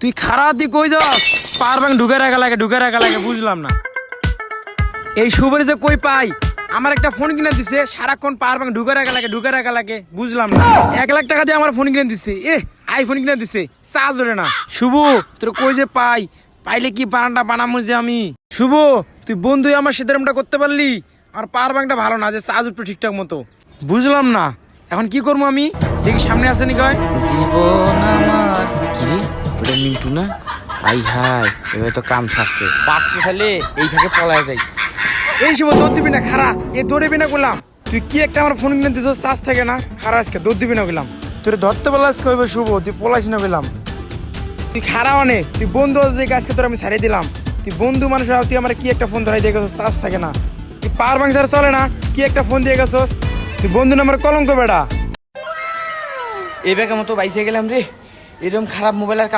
তুই খারাপ তুই কই যাস? পাওয়ার ব্যাংক ঢুকে রাখা লাগে বুঝলাম না। এই শুভরে যে কই পাই, আমার একটা ফোন কিনে দিছে, সারাক্ষণ পাওয়ার ব্যাংক ঢুকে রাখা লাগে বুঝলাম না। 1 লাখ টাকা দিয়ে আমার ফোন কিনে দিছে, আইফোন কিনে দিছে, চার্জ ওঠে না। শুভ তোর কই যে পাই, পাইলে কি বানানটা বানামু যে আমি। শুভ তুই বন্ধু আমার সাথে এরকমটা করতে পারলি? আমার পাওয়ার ব্যাংকটা ভালো না, যে চার্জ উঠবে ঠিকঠাক মতো, বুঝলাম না। এখন কি করবো আমি? দেখি সামনে আসেনি কয় জীবন আমার কি রে, ওটা মিন্টু না? আই হাই, এবার তো কাম সারছে, বাঁচতে চাইলে এই ভাগে পলায় যাই। এই শুভ দৌড় দিবি না, খারা এ দৌড়েবি না করলাম। তুই কি একটা আমার ফোন কিনে দিছ, চার্জ থাকে না, খারা আজকে দৌড় দিবি না গেলাম। তোর ধরতে পারলে আজকে হইবে শুভ, তুই পলাইস না গেলাম। তুই খারা অনেক, তুই বন্ধু দেখে আজকে তোর আমি ছাড়িয়ে দিলাম। তুই বন্ধু মানুষ, তুই আমার কি একটা ফোন ধরাই দিয়ে গেছস, চার্জ থাকে না। তুই পাওয়ার ব্যাংক ছাড়া চলে না, কি একটা ফোন দিয়ে গেছস। তুই বন্ধু নাম্বার কলঙ্ক বেড়া। এই ব্যাগের মতো বাইসে গেলাম রে, এরকম খারাপ মোবাইল আর কারো